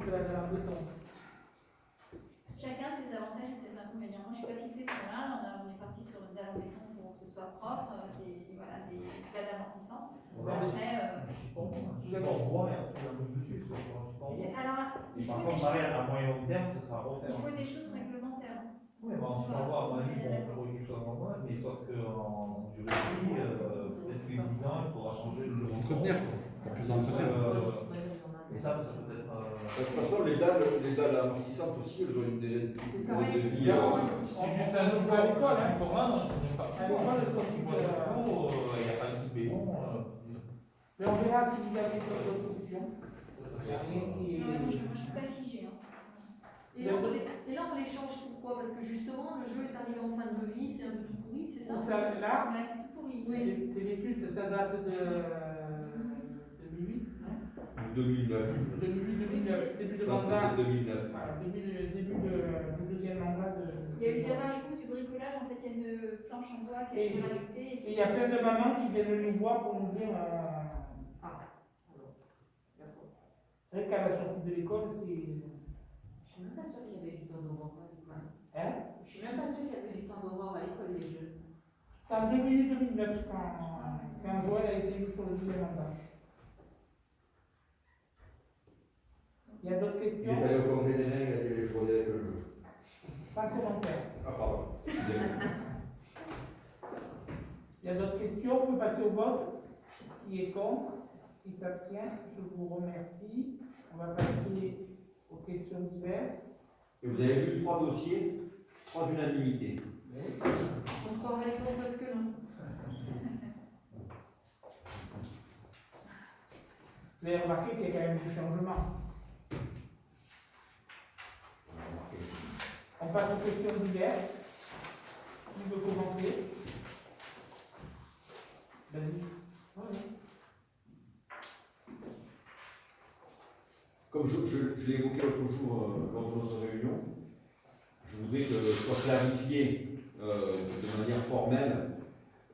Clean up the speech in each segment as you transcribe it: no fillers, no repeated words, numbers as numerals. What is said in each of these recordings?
que la dalle en béton. Chacun ses avantages et ses inconvénients. Moi, je ne suis pas fixée sur l'un. On est parti sur une dalle en béton pour que ce soit propre, des dalles amortissantes. Après, je sais pas, on voit, et après on bouge dessus, parce que je pense pas. alors, il Par faut des contre, choses. à moyen long terme, ça sera bon. Il faut des choses réglementaires. Oui, bon, on va voir, à mon avis, on peut quelque chose en moins, mais sauf qu'en durée de vie, peut-être que 10 ans, il faudra changer le Entretenir, quoi. Plus d'entretien. Et ça peut être. De toute façon, les dalles amortissantes aussi, elles ont une durée de vie. Ça, ouais. C'est juste un jour à l'école, hein, pour moi, je n'ai pas. À l'école, elles sont Tu vois, il n'y a pas de type béton. Mais on verra si vous avez d'autres options. Il n'y a rien qui Moi, je est. ne suis pas figée. Hein. Et là, on les change pourquoi? Parce que justement, le jeu est arrivé en fin de vie, c'est un peu tout pourri, c'est ça? Là, Ouais, c'est tout pourri. Oui. c'est vétuste, ça date de 2008, non 2009. 2008, début de Je pense que mandat. c'est 2009. Voilà, début du deuxième mandat de. Il y a eu des rajouts, du bricolage. En fait, il y a une planche en bois qui a été rajoutée. Et il y a plein de mamans qui viennent nous voir pour nous dire c'est vrai qu'à la sortie de l'école, c'est. Je suis même pas sûre qu'il y avait du temps d'aurore à l'école. Hein Je suis même pas sûre qu'il y avait du temps d'aurore à l'école des jeux. C'est en 2008-2009 quand Joël a été élu sur le deuxième mandat. Il y a d'autres Il questions? est allé au congrès des nains, il a dit je voyais avec le jeu. Sans commentaire. Ah, pardon. Il y a d'autres questions? On peut passer au vote. Qui est contre? Qui s'abstient? Je vous remercie. On va passer aux questions diverses. Et vous avez vu 3 dossiers, 3 unanimités. On se croirait les gros parce que non. Vous avez remarqué qu'il y a quand même du changement. On passe aux questions diverses. Qui veut commencer? Vas-y. Comme je l'ai évoqué l'autre jour lors de notre réunion, je voudrais que soit clarifié de manière formelle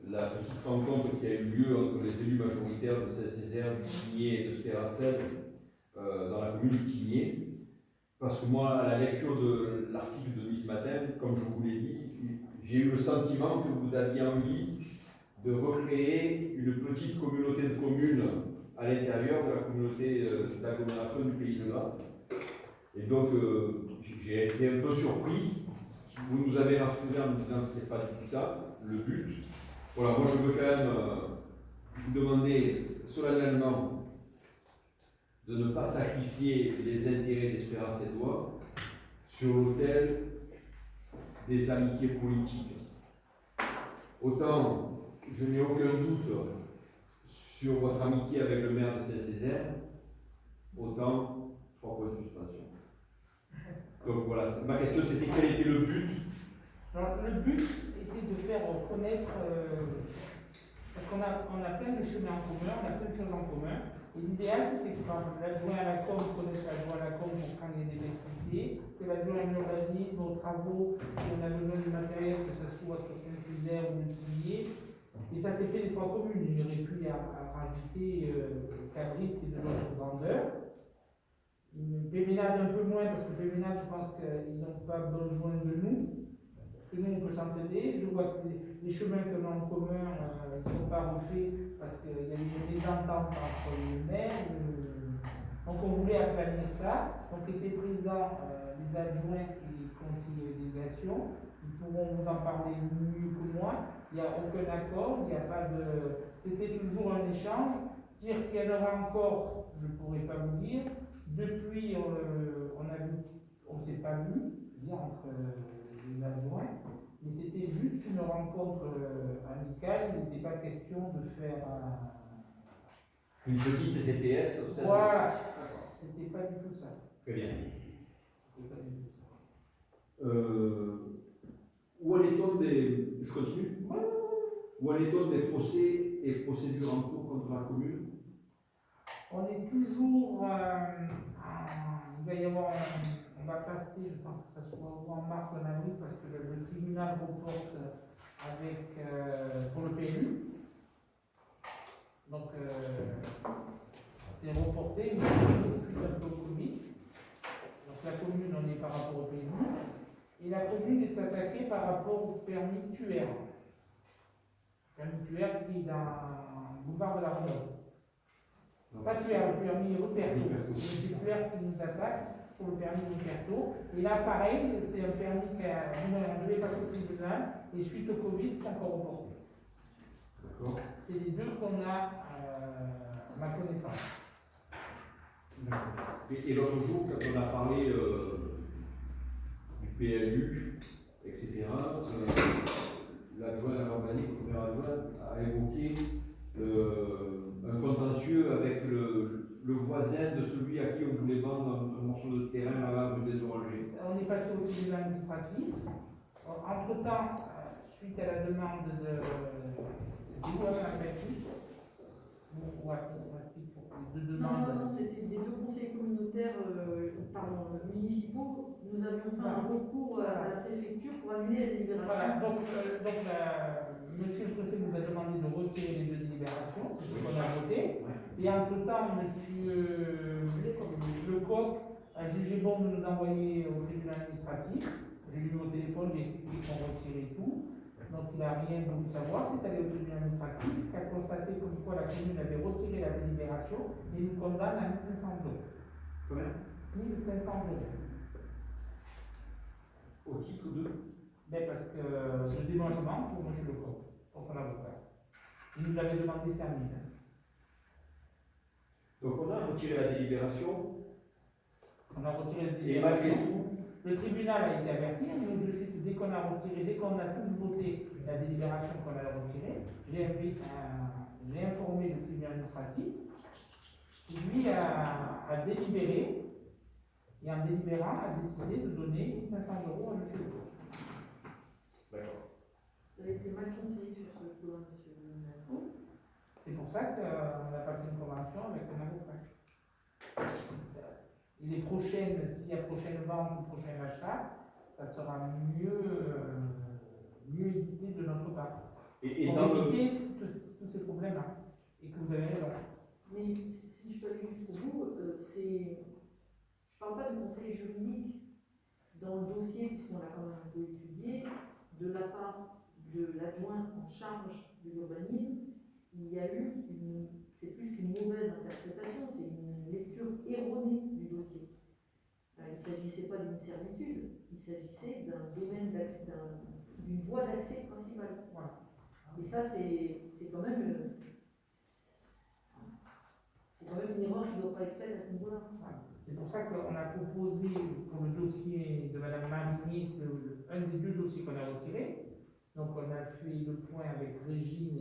la petite rencontre qui a eu lieu entre les élus majoritaires de Saint-Césaire, du Tigné et de Stéracède dans la commune du Tigné. Parce que moi, à la lecture de l'article de ce matin, comme je vous l'ai dit, j'ai eu le sentiment que vous aviez envie de recréer une petite communauté de communes à l'intérieur de la communauté d'agglomération du Pays de Grasse. Et donc, j'ai été un peu surpris. Vous nous avez rassuré en nous disant que ce n'était pas du tout ça, le but. Voilà, moi je veux quand même vous demander solennellement de ne pas sacrifier les intérêts d'Espérance Édouard sur l'autel des amitiés politiques. Autant je n'ai aucun doute sur votre amitié avec le maire de Saint-Césaire, autant 3 points de suspension. Donc voilà, ma question c'était quel était le but? Alors, le but était de faire connaître, parce qu'on a plein de chemins en commun, on a plein de choses en commun. Et l'idéal c'était que l'adjoint à la com connaisse l'adjoint à la com pour quand il y a des activités, que l'adjoint à l'urbanisme, aux travaux, si on a besoin du matériel, que ce soit sur Saint-Césaire ou le Tillier. Et ça s'est fait des 3 communes. Il y aurait pu y rajouter Cabris qui est de notre grandeur. Péménade un peu moins, parce que Péménade, je pense qu'ils n'ont pas besoin de nous. Que nous, on peut s'entraider. Je vois que les chemins que l'on a en commun, ils ne sont pas refaits parce qu'il y a eu des ententes entre les maires. Donc, on voulait aplanir ça. Donc, étaient présents les adjoints et les conseillers de délégation. Ils pourront vous en parler mieux que moi. Il n'y a aucun accord, il n'y a pas de. C'était toujours un échange. Dire qu'il y en aura encore, je ne pourrais pas vous dire. Depuis, on ne s'est pas vu, dire entre les adjoints, mais c'était juste une rencontre amicale. Il n'était pas question de faire Une petite CCTS au sein de... Voilà, c'était pas du tout ça. Très bien. C'était pas du tout ça. Où en est-on des... Je continue? Ouais. Où en est-on des procès et procédures en cours contre la commune? On est toujours. Il va y avoir. On va passer, je pense que ça sera en mars ou en avril, parce que le tribunal reporte avec, pour le PLU. Donc, c'est reporté, mais toujours suite un peu au Covid. la commune est attaquée par rapport au permis tuaire. Le permis tuaire qui est dans le boulevard de la Renault. Pas tuaire, le permis Ruperto. C'est le tuaire qui nous attaque sur le permis Ruperto. Et là, pareil, c'est un permis on devait passer au tribunal, et suite au Covid, c'est encore reporté. D'accord. C'est les deux qu'on a à ma connaissance. Et l'autre jour, quand on a parlé du PLU, etc., l'adjoint à l'urbanisme, le premier adjoint, a évoqué un contentieux avec le voisin de celui à qui on voulait vendre un morceau de terrain là-bas, rue des Orangers. On est passé au tribunal administratif. Entre-temps, suite à la demande de. C'était où la préfecture ou à qui on explique pour les deux Non, demandes. non, non, c'était les deux conseils communautaires municipaux. Nous avions fait un recours à la préfecture pour annuler la délibération. Voilà, donc monsieur le préfet nous a demandé de retirer les deux délibérations, c'est ce qu'on a voté. Et entre-temps, monsieur Lecoq a jugé bon de nous envoyer au tribunal administratif. J'ai eu au téléphone, j'ai expliqué qu'on retirait tout. Donc il n'a rien voulu savoir, c'est allé au tribunal administratif, qui a constaté comme quoi la commune avait retiré la délibération et nous condamne à 1 500 euros. Combien? 1 500 euros. Au titre de. Mais parce que le dédommagement pour M. Lecoq, pour son avocat. Il nous avait demandé 5 000. Donc on a retiré la délibération. On a retiré la Et malgré délibération. tout, Le tribunal a été averti, nous de suite, dès qu'on a retiré, dès qu'on a tous voté la délibération qu'on a retirée, j'ai informé le tribunal administratif, qui lui a délibéré, et en délibérant, a décidé de donner 500 euros à M. Lecoq. d'accord. Vous avez été mal conseillé sur ce point, monsieur le maire. C'est pour ça qu'on a passé une convention avec un avocat. Et les prochaines, s'il y a prochaine vente ou prochain achat, ça sera mieux édité de notre part. Et Pour dans éviter tous ces problèmes-là. Et que vous avez raison. Mais si je peux aller jusqu'au bout, je ne parle pas de conseil juridique dans le dossier, puisqu'on l'a quand même un peu étudié, de la part de l'adjoint en charge de l'urbanisme, il y a eu c'est plus qu'une mauvaise interprétation, c'est une lecture erronée du dossier. Il ne s'agissait pas d'une servitude, il s'agissait d'un domaine d'accès, d'une voie d'accès principale. Voilà. Et ça, c'est quand même une erreur qui ne doit pas être faite à ce niveau-là. C'est pour ça qu'on a proposé pour le dossier de Mme Marigny, c'est un des deux dossiers qu'on a retiré. Donc on a fait le point avec Régine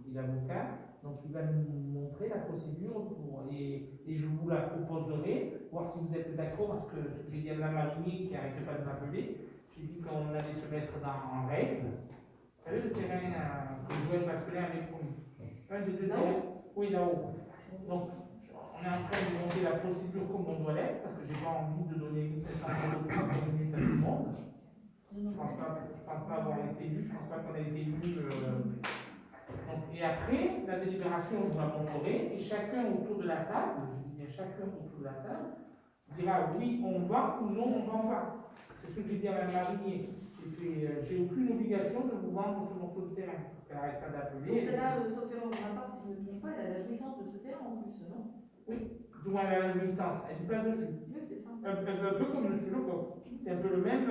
et l'avocat. Donc il va nous montrer la procédure et je vous la proposerai, voir si vous êtes d'accord, parce que ce que j'ai dit à Mme Marigny qui n'arrêtait pas de m'appeler, j'ai dit qu'on allait se mettre en règle. Vous savez le terrain que Joël Basquelin avait promis. Un des deux terrains. Oui, là-haut. Donc on est en train de monter la procédure comme on doit l'être, parce que j'ai pas envie de donner 1500 euros de 5 minutes à tout le monde. Je ne pense pas avoir été élu, je ne pense pas qu'on ait été élu. Donc, et après, la délibération, je vous la montrerai, et chacun autour de la table, je dis bien chacun autour de la table, dira oui, on va, ou non, on ne vend pas. C'est ce que j'ai dit à Mme Marigny. J'ai aucune obligation de vous vendre ce morceau de terrain, parce qu'elle n'arrête pas d'appeler. Donc elle a, sauf erreur de ma part, si je ne me trompe pas, elle a la jouissance de ce terrain en plus, non? Oui, du moins elle a la jouissance, elle n'y passe dessus. Oui, c'est ça. Un peu comme M. Lecoq. C'est un peu le même.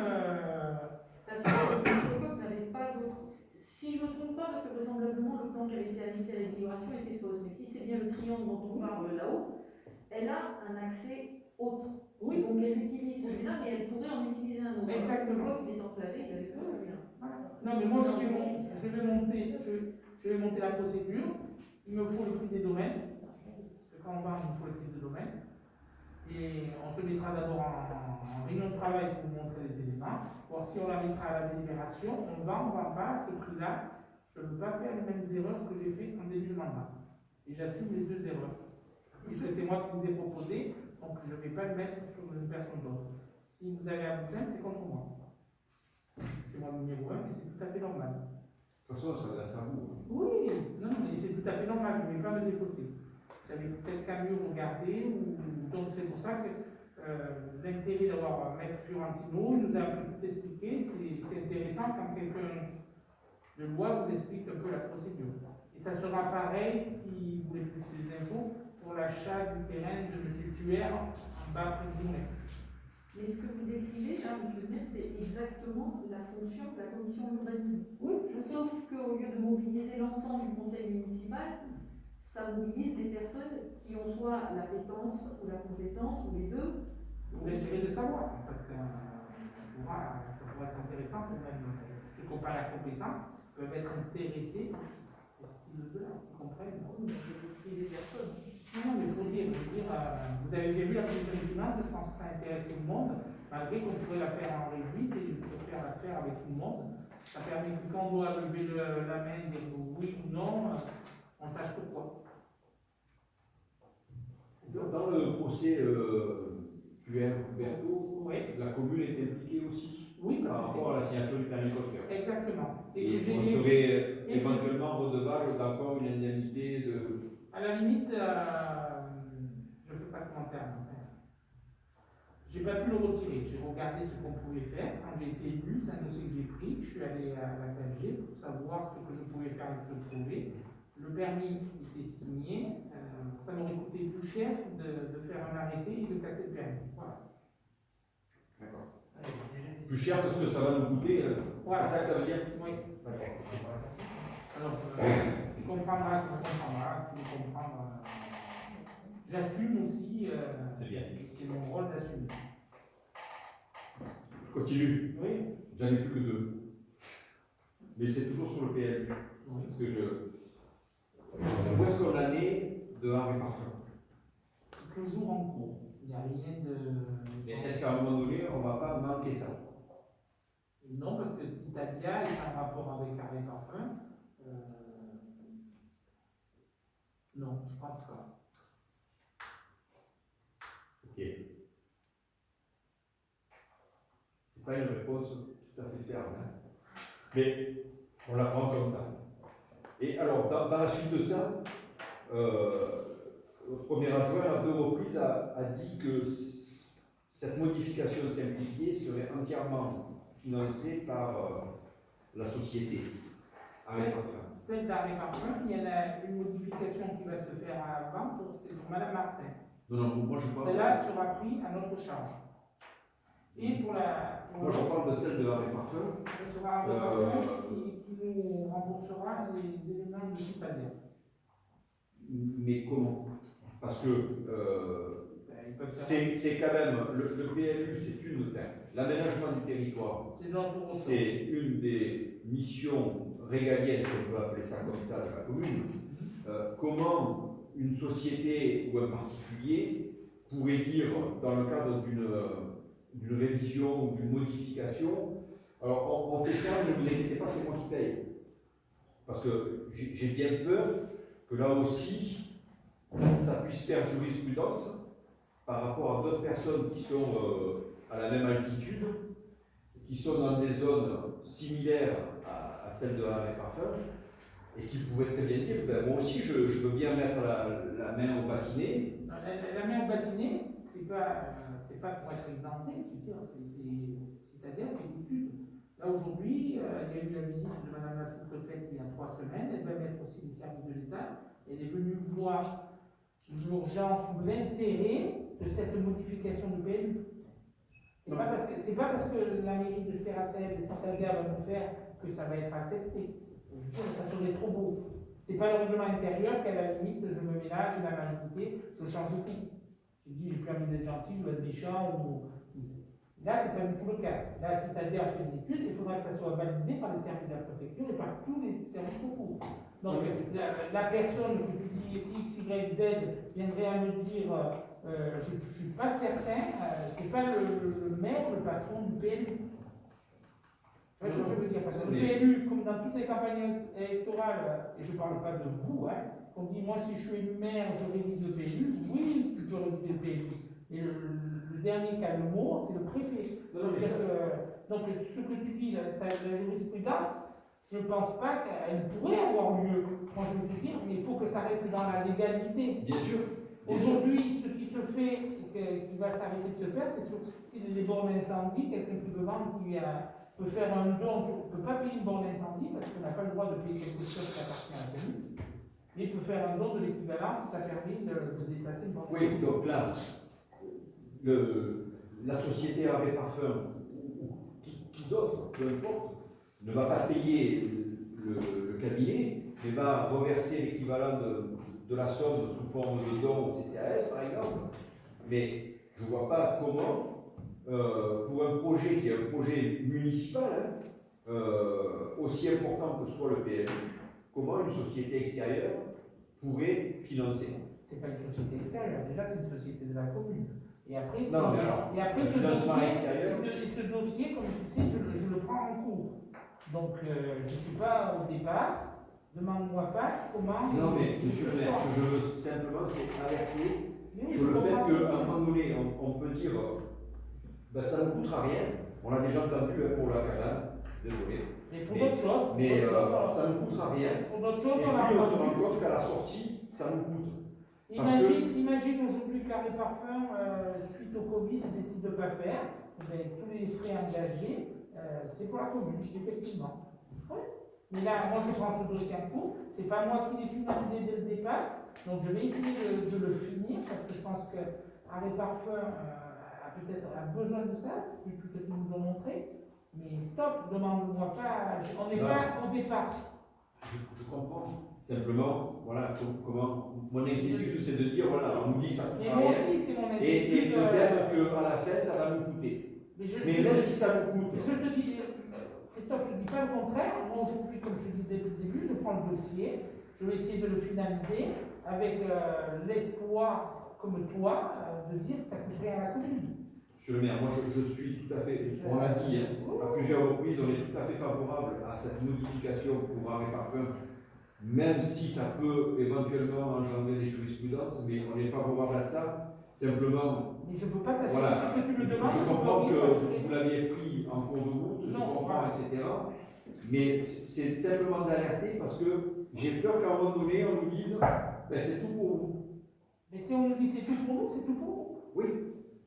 Parce que M. Lecoq n'avait pas d'autre. Si je ne me trompe pas, parce que vraisemblablement le plan qui avait été annoncé à la délibération était fausse, mais si c'est bien le triangle dont on parle là-haut, elle a un accès autre. Oui. Donc elle utilise celui-là, mais elle pourrait en utiliser un autre. Exactement. Le Lecoq, il est enclavé, il avait que celui-là. Non, mais moi je vais monter la procédure. Il me faut le prix des domaines, parce que quand on va, il me faut le prix des domaines. Et on se mettra d'abord en réunion de travail pour vous montrer les éléments, voir si on la mettra à la délibération. On va pas à ce prix-là. Je ne veux pas faire les mêmes erreurs que j'ai fait en début de mandat. Et j'assume les deux erreurs. Parce que c'est moi qui les ai proposées, donc je ne vais pas le mettre sur une personne d'autre. Si vous avez à vous plaindre, c'est contre moi. C'est moi le numéro 1, mais c'est tout à fait normal. De toute façon, ça reste à vous. Oui, non, mais c'est tout à fait normal, je ne vais pas me défausser. J'avais peut-être qu'à mieux regarder, donc c'est pour ça que l'intérêt d'avoir Maître Fiorentino. Il nous a un peu tout expliqué. C'est intéressant quand quelqu'un de loi vous explique un peu la procédure. Et ça sera pareil, si vous voulez plus des infos, pour l'achat du terrain de M. Thuer en bas près de Douai. Mais ce que vous décrivez, là, M. Net, c'est exactement la fonction de la commission urbanisme. Oui, je sais. Sauf qu'au lieu de mobiliser l'ensemble du conseil municipal, ça mobilise des personnes qui ont soit l'appétence ou la compétence, ou les deux. Vous essayez de savoir, parce que ça pourrait être intéressant quand même. Ceux qui n'ont pas la compétence peuvent être intéressés par ce style-là, qui comprennent. Oui, mais je des personnes. Non, mais pour dire, vous avez bien vu la commission des finances, je pense que ça intéresse tout le monde, malgré qu'on pourrait la faire en réduite et je préfère la faire avec tout le monde. Ça permet que quand on doit lever la main, dire oui ou non, on sache pourquoi. Dans le procès Thuer-Huberto, Oui. la commune est impliquée aussi Oui, par parce que rapport à la signature du permis construire. c'est. Exactement. Et que j'ai on lu- serait éventuellement redevable d'encore une indemnité de. À la limite, je ne fais pas de commentaire. Je n'ai pas pu le retirer. J'ai regardé ce qu'on pouvait faire. Quand j'ai été élu, c'est un dossier que j'ai pris. Je suis allé à la KG pour savoir ce que je pouvais faire avec ce projet. Le permis était signé. Ça m'aurait coûté plus cher de faire un arrêté et de casser le permis. Voilà. D'accord. Plus cher que ce que ça va nous coûter. Voilà. C'est ça que ça veut dire? Oui. D'accord. Alors, tu comprendras, tu comprendras. J'assume aussi. C'est bien. C'est mon rôle d'assumer. Je continue. Oui. J'en ai plus que 2. Mais c'est toujours sur le PLU. Oui. Parce que où est-ce qu'on en est de Art et Parfum? Toujours en cours. Il n'y a rien de. Mais est-ce qu'à un moment donné, on ne va pas manquer ça? Non, parce que si Tadia est en rapport avec Arrêt Parfum, non, je pense pas. Ok. C'est pas une réponse tout à fait ferme, hein. Mais on la prend comme ça. Et alors, dans la suite de ça, le premier adjoint, à 2 reprises, a dit que cette modification simplifiée serait entièrement financée par la société. Arrêt Parfum. Celle d'Arrêt Parfum, il y en a une modification qui va se faire avant, c'est pour Madame Martin. Non, moi je parle. Celle-là sera prise à notre charge. Et pour la. Moi je parle de celle de Arrêt Parfum. Ce sera Arrêt Parfum qui nous remboursera les éléments de Tadia. Mais comment? Parce que Ils peuvent faire. c'est quand même, le PLU, c'est une, l'aménagement du territoire, C'est notre ressort. c'est une des missions régaliennes, si on peut appeler ça comme ça, de la commune. Comment une société ou un particulier pourrait dire, dans le cadre d'une révision ou d'une modification, alors on fait ça, ne vous inquiétez pas, c'est moi qui paye. Parce que j'ai bien peur que là aussi, ça puisse faire jurisprudence par rapport à d'autres personnes qui sont à la même altitude, qui sont dans des zones similaires à celles de Arrêt Parfum, et qui pourraient très bien dire, ben, moi aussi je veux bien mettre la main au bassinet. La main au bassinet, c'est pas pour être exempté, c'est-à-dire qu'il y a une étude. Là aujourd'hui, il y a eu la visite de Madame la sous-préfète il y a 3 semaines, elle va mettre aussi les services de l'État, elle est venue voir l'urgence ou l'intérêt de cette modification du PLU. C'est pas parce que la mairie de Spéracède et Santander va nous faire que ça va être accepté. Ça serait trop beau. C'est pas le règlement intérieur qu'à la limite, je me ménage, j'ai la majorité, je change tout. Je dis, j'ai plus envie d'être gentil, je veux être méchant. Là, c'est pas du tout le cas. Là, c'est-à-dire fait une étude, il faudra que ça soit validé par les services de la préfecture et par tous les services locaux. Donc, la personne que tu dis X, Y, Z viendrait à me dire, je ne suis pas certain, c'est pas le maire, le patron du PLU. Tu vois ce que je veux dire? Parce que le PLU, comme dans toutes les campagnes électorales, et je ne parle pas de vous, on dit, moi, si je suis élu maire, je révise le PLU. Oui, tu peux réviser le PLU. Et le dernier qui a le mot, c'est le préfet. Donc, ce que tu dis, la jurisprudence, je ne pense pas qu'elle pourrait avoir lieu. Moi, je veux te dire, mais il faut que ça reste dans la légalité. Bien sûr. Aujourd'hui, ce qui se fait, qui va s'arrêter de se faire, c'est sur les bornes d'incendie, quelqu'un qui peut vendre, peut faire un don, on ne peut pas payer une borne d'incendie parce qu'on n'a pas le droit de payer quelque chose qui appartient à la commune, mais il peut faire un don de l'équivalent si ça permet de déplacer une borne d'incendie. Oui, donc là, la société Ave Parfum, ou qui d'autre, peu importe, ne va pas payer le cabinet, mais va reverser l'équivalent de la somme sous forme de don au CCAS, par exemple. Mais je ne vois pas comment, pour un projet qui est un projet municipal, aussi important que soit le PLU, comment une société extérieure pourrait financer. C'est pas une société extérieure, déjà c'est une société de la commune. Et après, Non, mais alors, le ce financement dossier, extérieur. ce dossier, comme tu sais, je le prends en cours. Donc, je ne suis pas au départ. Demande-moi pas comment. Non, mais monsieur le maire, ce que je veux simplement, c'est alerter Oui, sur le fait comprends. qu'à un moment donné, on peut dire ben, ça ne coûtera rien. On l'a déjà entendu pour la cabane, je suis désolé. Mais pour d'autres choses, Mais ça ne coûtera rien. pour d'autres Et choses, puis on a on se entendu. rend compte qu'à la sortie, ça nous coûte. Imagine aujourd'hui que Carré Parfum, suite au Covid, décide de ne pas faire. Ben, tous les frais engagés, c'est pour la commune, effectivement. Ouais. Mais là, moi je prends ce dossier en cours, c'est pas moi qui l'ai finalisé dès le départ, donc je vais essayer de le finir parce que je pense que Carré Parfum a besoin de ça, vu tout ce qu'ils nous ont montré. Mais stop, demande-moi pas, on n'est pas au départ. Je comprends. Simplement, voilà, comment mon inquiétude, c'est de dire, voilà, on nous dit que ça Mais coûtera moi rien. aussi, c'est mon Et inquiétude. peut-être qu'à la fin, ça va nous coûter. Mais même si ça nous coûte. Je te dis, Christophe, je ne dis pas le contraire. Moi, aujourd'hui, comme je te dis dès le début, je prends le dossier, je vais essayer de le finaliser avec l'espoir, comme toi, de dire que ça coûte rien à la commune. Monsieur le maire, moi je suis tout à fait, on l'a dit à plusieurs reprises, on est tout à fait favorable à cette modification pour Carré Parfum, même si ça peut éventuellement engendrer des jurisprudences, mais on est favorable à ça, simplement. Mais je ne peux pas t'assurer Voilà, ce que tu me demandes. je comprends peux que rien t'assurer. vous l'aviez pris en cours de route, je Non, comprends, voilà. etc. Mais c'est simplement d'alerter parce que j'ai peur qu'à un moment donné, on nous dise ben, c'est tout pour vous. Mais si on nous dit c'est tout pour nous, c'est tout pour nous. Oui.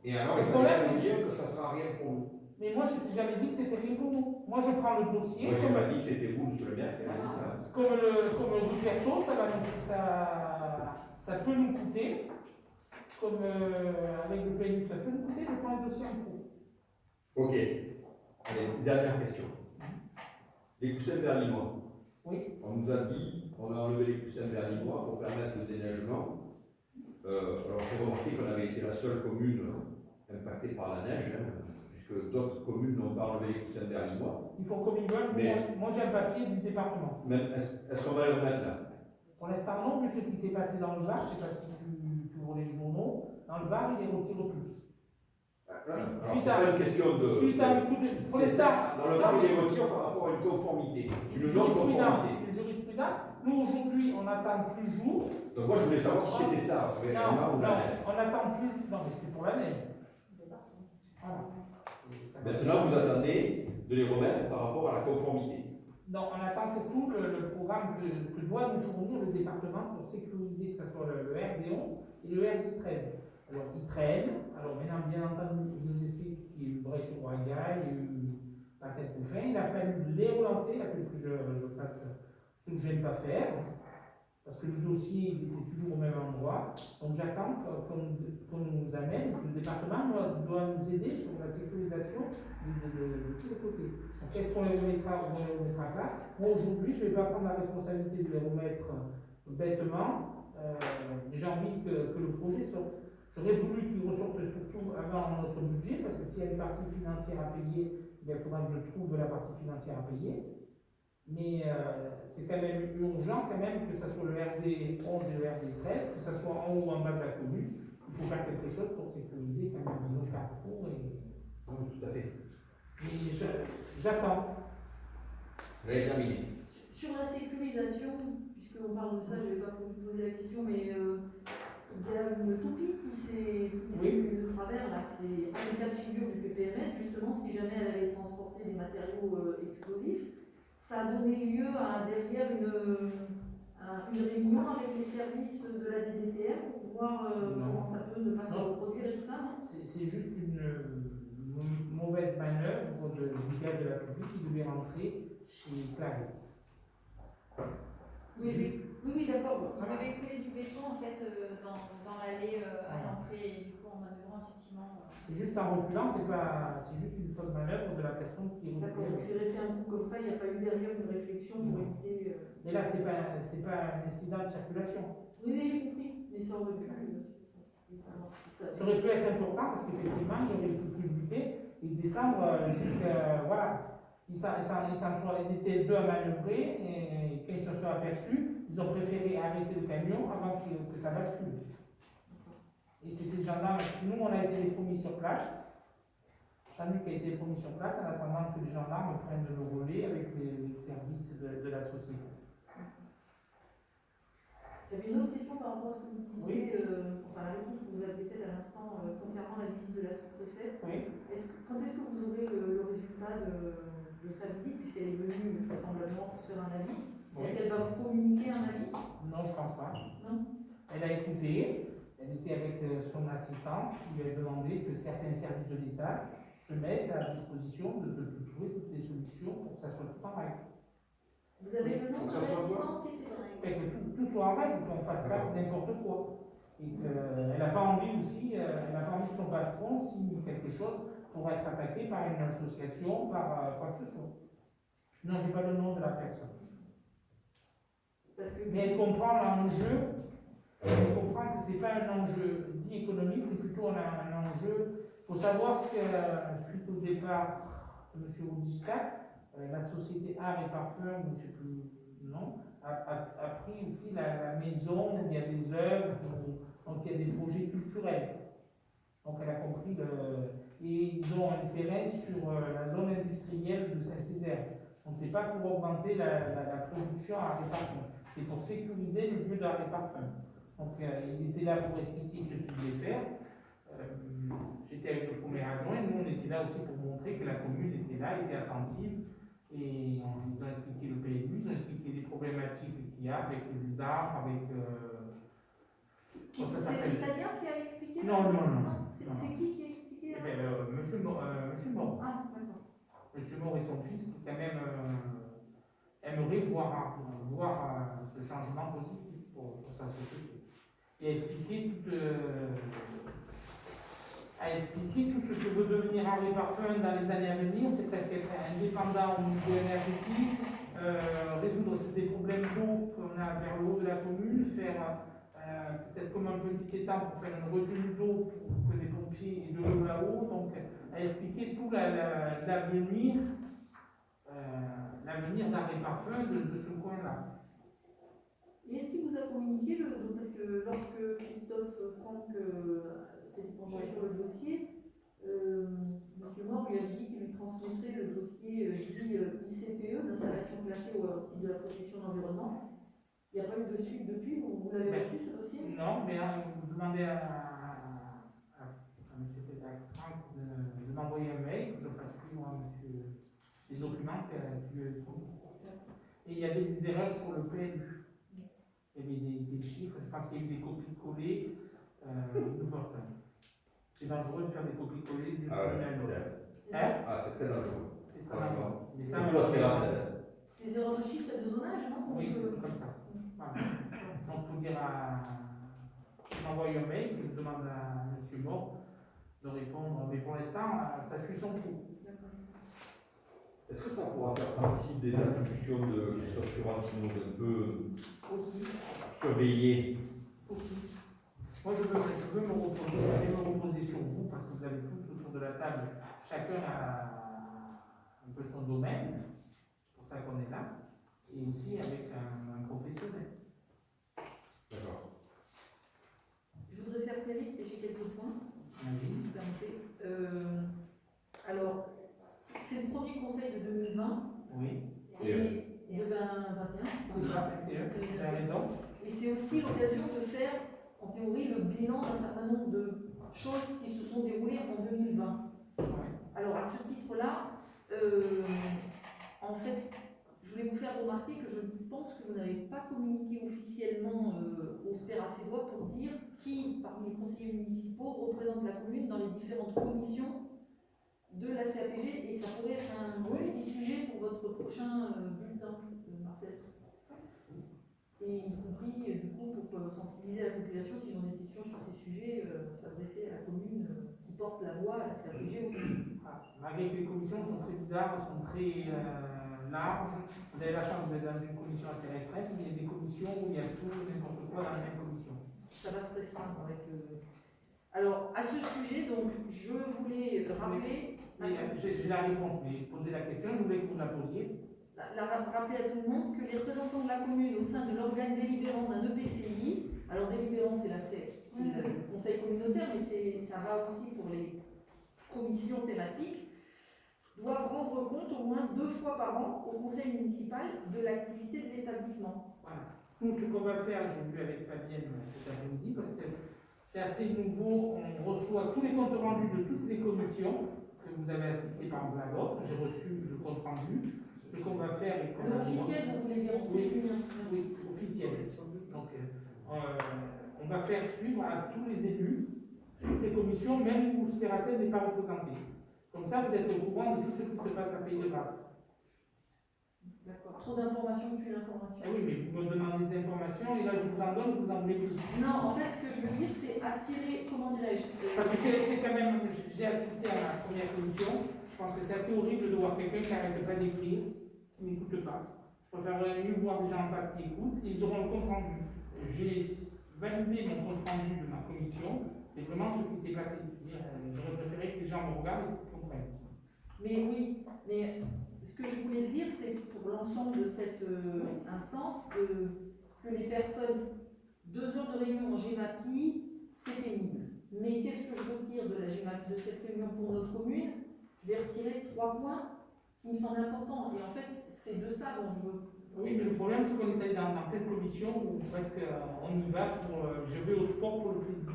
Et alors, Le il problème, faut c'est dire que ça ne sera rien pour nous. Mais moi, je ne t'ai jamais dit que c'était rien pour nous. Moi, je prends le dossier. Moi, je n'ai pas dit que c'était vous, monsieur le maire, qui avez dit ça. Comme le Ruperto, ça peut nous coûter. Comme avec le PNU, ça peut nous coûter. Je prends le dossier en cours. Ok. Allez, dernière question. Les coussins berlinois. Oui. On nous a dit, on a enlevé les coussins berlinois pour permettre le déneigement. Alors, j'ai remarqué qu'on avait été la seule commune impactée par la neige, puisque d'autres communes n'ont pas enlevé les coussins berlinois. Il faut comme ils veulent. Mais- Moi, j'ai un papier du département. Mais est-ce qu'on va les remettre là? Pour l'instant, non, vu ce qui s'est passé dans le Var, je ne sais pas si tu vois les journaux, dans le Var, il les retire tous. Alors, c'est pas une question de. Suite à un coup de. Pour C'est l'instant, ça. Dans le Var, il les retire par rapport à une conformité, une non-conformité. Une jurisprudence. Nous, aujourd'hui, on attend toujours. Donc, moi, je voulais savoir si c'était ça, réellement, ou la neige. On attend toujours. Non, mais c'est pour la neige. Voilà. Maintenant, vous attendez de les remettre par rapport à la conformité. Non, on attend surtout le programme que doit nous fournir le département pour sécuriser que ce soit le RD11 et le RD13. Alors, ils traînent. Alors, maintenant, bien entendu, ils nous expliquent qu'il y a eu Brèche Royal, il y a eu la tête de fin. Il a fallu les relancer. Il a fallu que je fasse ce que je n'aime pas faire. Parce que le dossier il était toujours au même endroit. Donc, j'attends qu'on nous amène. Le département doit nous aider sur la sécurisation de tous les côtés. Donc, est-ce qu'on les remettra ou on les remettra pas? Moi, aujourd'hui, je ne vais pas prendre la responsabilité de les remettre bêtement. Mais j'ai envie que le projet sorte. J'aurais voulu qu'il ressorte surtout avant notre budget, parce que s'il y a une partie financière à payer, il faudra que je trouve la partie financière à payer. Mais c'est quand même urgent quand même que ce soit le RD11 et le RD13, que ce soit en haut ou en bas de la commune. Il faut faire quelque chose pour sécuriser quand même nos carrefours. Oui, tout à fait. Et j'attends. Vous avez terminé. Sur la sécurisation, puisqu'on parle de ça, je ne vais pas vous poser la question, mais il y a une toupie qui s'est Oui. de travers, là, c'est un des cas de figure du PPMS, justement, si jamais elle avait transporté des matériaux explosifs, ça a donné lieu à derrière une réunion avec les services de la DDTM pour voir Non. comment ça peut ne pas Non. se produire et tout ça, non? C'est juste une mauvaise manœuvre du gars de la République qui devait rentrer chez Clarisse. Oui, d'accord. On devait couler du béton en fait dans l'allée à l'entrée et du coup en manœuvrant effectivement. C'est juste en reculant, c'est juste une fausse manœuvre de la personne qui est D'accord, donc reculée. c'est resté un coup comme ça, il n'y a pas eu derrière une réflexion pour éviter. Mais là, c'est pas un incident de circulation. Oui, j'ai compris, mais ça aurait pu. Ça aurait pu être important parce qu'effectivement, il aurait pu buter et descendre jusqu'à. Voilà. Ils étaient deux à manœuvrer et quand ils se sont aperçus, ils ont préféré arrêter le camion avant que ça bascule. Et c'était le gendarme. Nous, on a été les premiers sur place. Jean-Luc a été les premiers sur place en attendant que les gendarmes prennent le relais avec les services de la société. J'avais une autre question par rapport à ce que vous disiez, enfin la réponse que vous avez faite à l'instant concernant la visite de la sous-préfète. Oui. Quand est-ce que vous aurez le résultat de sa visite, puisqu'elle est venue vraisemblablement pour se faire un avis? Est-ce qu'elle va vous communiquer un avis? Non, je pense pas. Non. Elle a écouté, elle était avec son assistante qui lui a demandé que certains services de l'État se mettent à disposition de trouver toutes les solutions pour que ça soit tout en règle. Vous avez le nom de l'assistante qui était dans la Et que tout soit en règle, qu'on ne fasse pas n'importe quoi. Et qu'elle n'a pas envie aussi, elle n'a pas envie que son patron signe quelque chose pour être attaqué par une association, par quoi que ce soit. Non, je n'ai pas le nom de la personne. Mais elle comprend l'enjeu, elle comprend que ce n'est pas un enjeu dit économique, c'est plutôt un enjeu. Il faut savoir que suite au départ de M. Roudiska, la société Art et Parfum, ou je ne sais plus le nom, a pris aussi la maison où il y a des œuvres, donc il y a des projets culturels. Donc elle a compris et ils ont un terrain sur la zone industrielle de Saint-Césaire. Donc c'est pas pour augmenter la production à Art et Parfum, c'est pour sécuriser le lieu d'Art et Parfum. Donc il était là pour expliquer ce qu'il voulait faire. J'étais avec le premier adjoint, nous on était là aussi pour montrer que la commune était là, était attentive. Et ils ont expliqué le PLU, ils ont expliqué les problématiques qu'il y a avec les arbres, avec. C'est Italien qui a expliqué? Non. C'est qui a expliqué? Eh bien, Monsieur Mort. Ah, d'accord. Monsieur Mort et son fils qui, quand même, aimeraient voir ce changement positif pour sa société. Et a expliqué tout ce que veut devenir Art et Parfum dans les années à venir, c'est presque être indépendant au niveau énergétique, résoudre des problèmes d'eau qu'on a vers le haut de la commune, faire peut-être comme un petit étang pour faire une retenue d'eau pour que les pompiers aient de l'eau là-haut, donc a expliqué tout l'avenir d'Art et Parfum de ce coin-là. Et est-ce qu'il vous a communiqué parce que lorsque Christophe Franck s'est penché sur le dossier, M. Mort lui a dit qu'il lui transmettrait le dossier ICPE d'installation classée au titre de la protection de l'environnement. Il n'y a pas eu de suite depuis, vous l'avez reçu ce dossier? Non, mais vous demandez à M. Franck de m'envoyer un mail, que je fasse suivre à monsieur les documents qu'il lui a fournis. Et il y avait des erreurs sur le PLU. Il y avait des chiffres, je pense qu'il y a eu des copies-collées. C'est dangereux de faire des copies-collées d'une commune à l'autre. C'est très dangereux. C'est très dangereux. Mais ça, c'est pour Les erreurs de chiffres de zonage, non? oui, comme ça. Voilà. Donc, il faut dire je m'envoie un mail, que je demande à M. Mort de répondre, mais pour l'instant, ça suit son cours. Est-ce que ça pourra faire partie des attributions de Christophe Fiorentino d'un peu Aussi. surveiller? Aussi. Moi, je veux me reposer, je vais me reposer sur vous, parce que vous avez tous autour de la table, chacun a un peu son domaine, c'est pour ça qu'on est là, et aussi avec un professionnel. D'accord. Je voudrais faire très vite et j'ai quelques points. Oui. Si vous permettez. Alors, c'est le premier conseil de 2020 Oui. et de 2021. C'est ça, vous avez raison. Et c'est aussi l'occasion de faire, en théorie, le bilan d'un certain nombre de choses qui se sont déroulées en 2020. Ouais. Alors, à ce titre-là, en fait, je voulais vous faire remarquer que je pense que vous n'avez pas communiqué officiellement au SPER acédois pour dire qui, parmi les conseillers municipaux, représente la commune dans les différentes commissions de la CAPG, et ça pourrait être un petit sujet pour votre prochain bulletin, Marcel. Et y compris, du coup, pour sensibiliser la population, s'ils ont des questions sur ces sujets, s'adresser à la commune qui porte la voix, à la CAPG aussi. Malgré que les commissions sont très bizarres, sont très larges. Vous avez la chance d'être dans une commission assez restreinte, mais il y a des commissions où il y a tout et n'importe quoi dans la même commission. Ça va se restreindre avec. Alors, à ce sujet, donc, je voulais rappeler. J'ai la réponse, mais posez la question, je voulais que vous la posiez. Rappeler à tout le monde que les représentants de la commune au sein de l'organe délibérant d'un EPCI, alors délibérant c'est le conseil communautaire, mais ça va aussi pour les commissions thématiques, doivent rendre compte au moins 2 fois par an au conseil municipal de l'activité de l'établissement. Voilà. Nous, ce qu'on va faire, j'ai vu avec Fabienne cet après-midi, parce que c'est assez nouveau, on reçoit tous les comptes rendus de toutes les commissions que vous avez assisté par exemple à l'autre, j'ai reçu le compte rendu. Ce qu'on va faire est qu'on va officiel, vous voulez dire oui, officiel. Donc, on va faire suivre à tous les élus, toutes les commissions, même où Spéracel n'est pas représenté. Comme ça, vous êtes au courant de tout ce qui se passe à Pays de Grâce. D'accord. Trop d'informations, plus d'informations. Eh oui, mais vous me demandez des informations et là je vous en donne, vous en voulez plus. Non, en fait, ce que je veux dire, c'est attirer, comment dirais-je. Parce que c'est quand même, j'ai assisté à la première commission, je pense que c'est assez horrible de voir quelqu'un qui n'arrête pas d'écrire, qui n'écoute pas. Je préférerais mieux voir des gens en face qui écoutent et ils auront le compte rendu. J'ai validé mon compte rendu de ma commission, c'est vraiment ce qui s'est passé. J'aurais préféré que les gens me regardent et comprennent. Mais oui, mais ce que je voulais dire, c'est pour l'ensemble de cette instance, que les personnes, 2 heures de réunion en GEMAPI, c'est pénible. Mais qu'est-ce que je retire de la GEMAPI, de cette réunion pour notre commune? Je vais retirer 3 points qui me semblent importants. Et en fait, c'est de ça dont je veux. Oui, mais le problème, c'est qu'on est dans plein de commissions où presque on y va pour. Je vais au sport pour le plaisir.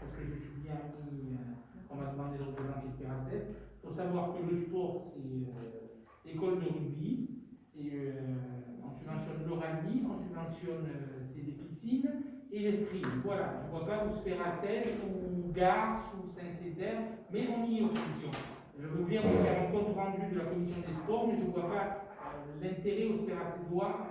Parce que je suis bien mis, on m'a demandé de représenter Spéracel. Il faut savoir que le sport, c'est l'école de rugby, on subventionne le rugby, on subventionne c'est des piscines et l'escrime. Voilà, je ne vois pas où Spéracel, ou Gars, ou Saint-Césaire, mais on y est aux commissions. Je veux bien vous faire un compte rendu de la commission des sports, mais je ne vois pas l'intérêt au Spéracédois.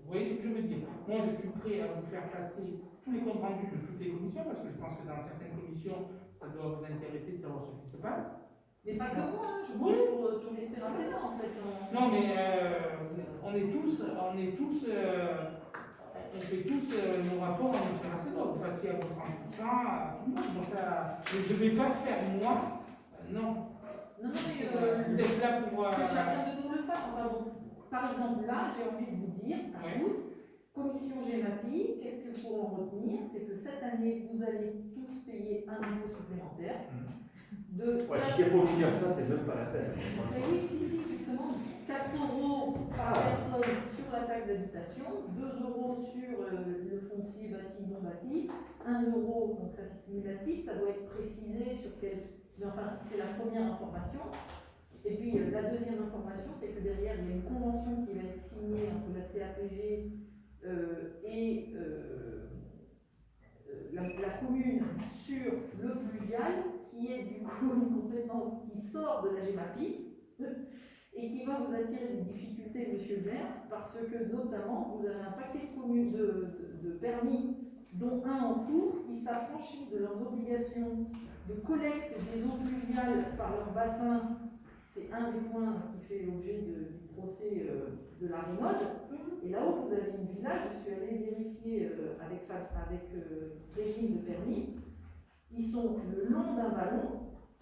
Vous voyez ce que je veux dire? Moi, je suis prêt à vous faire passer tous les comptes rendus de toutes les commissions, parce que je pense que dans certaines commissions, ça doit vous intéresser de savoir ce qui se passe. Mais pas que moi, hein, je pense pour tous les Spéracédois en fait. Non, mais on fait tous nos rapports en Spéracédois. Vous fassiez à votre 30%, à tout le monde. Moi, ça, je ne vais pas faire moi. Non. Non, mais vous êtes là pour. Que chacun de nous le fasse. Enfin bon, par exemple, là, j'ai envie de vous dire à tous, commission GEMAPI, qu'est-ce qu'il faut en retenir? C'est que cette année, vous allez tous payer un impôt supplémentaire. Si c'est pour finir ça, c'est même pas la peine. Mais oui, si, justement, 4 € par personne sur la taxe d'habitation, 2 € sur le foncier bâti non bâti, 1 €, donc ça c'est cumulatif, ça doit être précisé sur quel. Mais enfin, c'est la première information. Et puis la deuxième information, c'est que derrière, il y a une convention qui va être signée entre la CAPG et la commune sur le pluvial, qui est du coup une compétence qui sort de la GEMAPI et qui va vous attirer des difficultés, monsieur le maire, parce que notamment vous avez un paquet de communes de permis, dont un en cours, qui s'affranchissent de leurs obligations de collecte des eaux pluviales par leur bassin. C'est un des points qui fait l'objet du procès de la Rémode. Et là-haut, vous avez une villa, je suis allée vérifier avec régime de permis. Ils sont le long d'un ballon,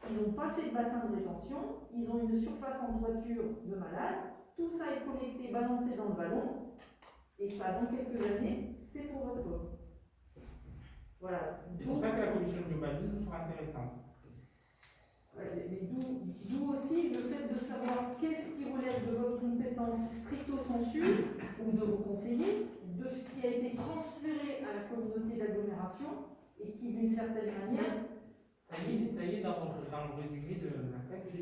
ils n'ont pas fait de bassin de rétention, ils ont une surface en toiture de malade, tout ça est collecté, balancé dans le ballon, et ça, dans quelques années, c'est pour votre pomme. Voilà. C'est pour ça que la commission de globalisme sera intéressante. Ouais, mais d'où aussi le fait de savoir qu'est-ce qui relève de votre compétence stricto sensu, ou de vos conseillers, de ce qui a été transféré à la communauté d'agglomération, et qui, d'une certaine manière. Ça y est dans le résumé de la 4G.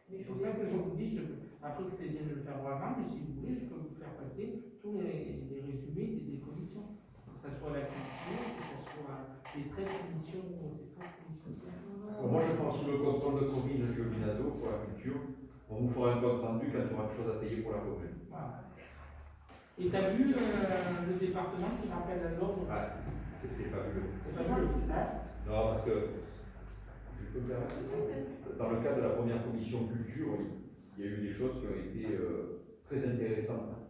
C'est pour ça que je vous dis, après que c'est bien de le faire avant, mais si vous voulez, je peux vous faire passer tous les résumés des commissions. Comme ce soit la culture, que ce soit les 13 commissions, ces 13 commissions. Moi, je pense sous le contrôle de Corinne Giovinazzo pour la culture. On vous fera un compte rendu quand il y aura quelque chose à payer pour la commune. Voilà. Et tu as vu le département qui rappelle à l'ordre? Ouais, c'est fabuleux. C'est fabuleux. Non, parce que, je peux me permettre, dans le cadre de la première commission culture, il y a eu des choses qui ont été très intéressantes.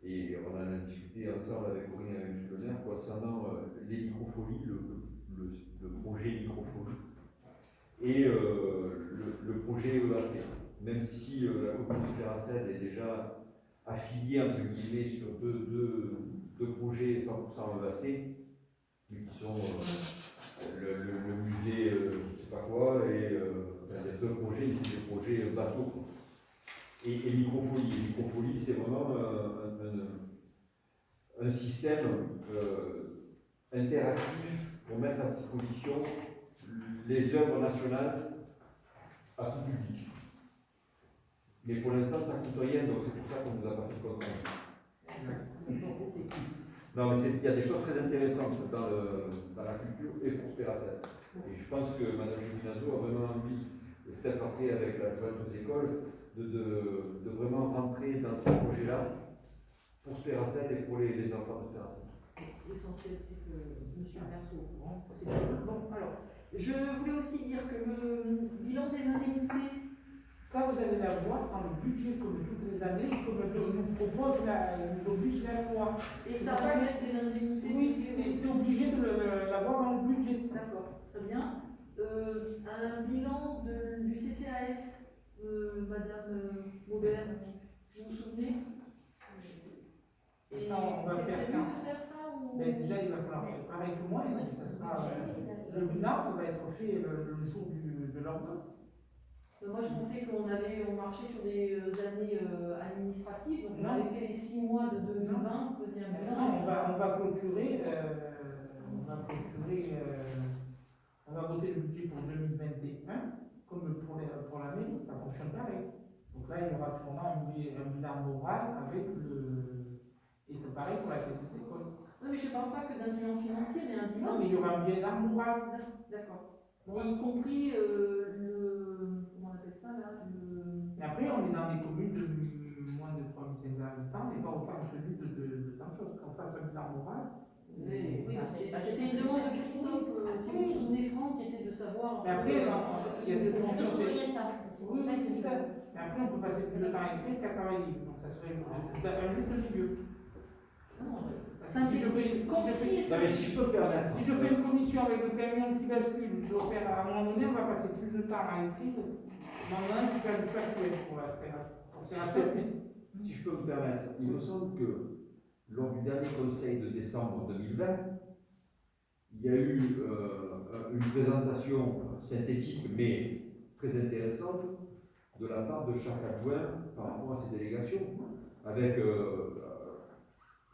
Et on en a discuté ensemble avec Corinne et avec M. Le Maire concernant les microfolies, le projet microfolie et le projet EAC. Même si la commune de Ferracède est déjà affiliée entre guillemets sur deux projets 100% EAC, mais qui sont le musée, je ne sais pas quoi, et il y a deux projets, mais c'est des projets bateaux. Et microfolie. Microfolie, c'est vraiment un système interactif pour mettre à disposition les œuvres nationales à tout public. Mais pour l'instant, ça ne coûte rien, donc c'est pour ça qu'on ne nous a pas fait compte rendu. Non, mais il y a des choses très intéressantes dans la culture et pour Ferracède. Et je pense que Mme Giovinazzo a vraiment envie, peut-être après avec la jointe aux écoles, de vraiment rentrer dans ce projet-là pour Ferracède et pour les enfants de Ferracède. L'essentiel, c'est que M. le maire soit au courant. Bon, alors, je voulais aussi dire que le bilan des indemnités. Ça, vous allez la voir dans le budget, comme toutes les années, comme nous propose il nous oblige la loi. Et C'est ça pour ça va mettre des indemnités. Oui, c'est obligé de l'avoir dans le budget. D'accord, très bien. Un bilan du CCAS, Madame Maubert, vous vous souvenez? Et Ça, on va c'est faire prévu quand? de faire ça ou... Mais déjà, il va falloir pareil que moi, ça sera, le bilan, ça va être fait le jour de l'ordre. Moi, je pensais qu'on marchait sur des années administratives, donc on Non. avait fait les 6 mois de 2020, on faisait un bilan. Non, on va clôturer, on va voter le budget pour 2021, comme pour l'année, ça fonctionne pareil. Donc là, il y aura sûrement un bilan moral avec et c'est pareil pour la caisse des écoles. Non, mais je ne parle pas que d'un bilan financier, mais un bilan. Non, mais il y aura un bilan moral. D'accord. Et y compris comment on appelle ça là Et après, on est dans des communes de moins de 3500 habitants, et pas autant tenu de tant de choses. Qu'on fasse un bilan moral. Oui, c'était une demande de Christophe, si vous vous souvenez, Franck, qui était de savoir. Mais après, il y a deux fonctions. Oui, c'est ça. Mais après, on peut passer plus de temps à écrire qu'à travailler. Donc, ça serait un juste milieu. Si je peux me permettre. Si je fais une commission avec le camion qui bascule, je dois faire à un moment donné, on va passer plus de temps à écrire dans un qui fait du factuel pour la Si je peux me permettre, il me semble que lors du dernier conseil de décembre 2020, il y a eu une présentation synthétique mais très intéressante de la part de chaque adjoint par rapport à ces délégations, avec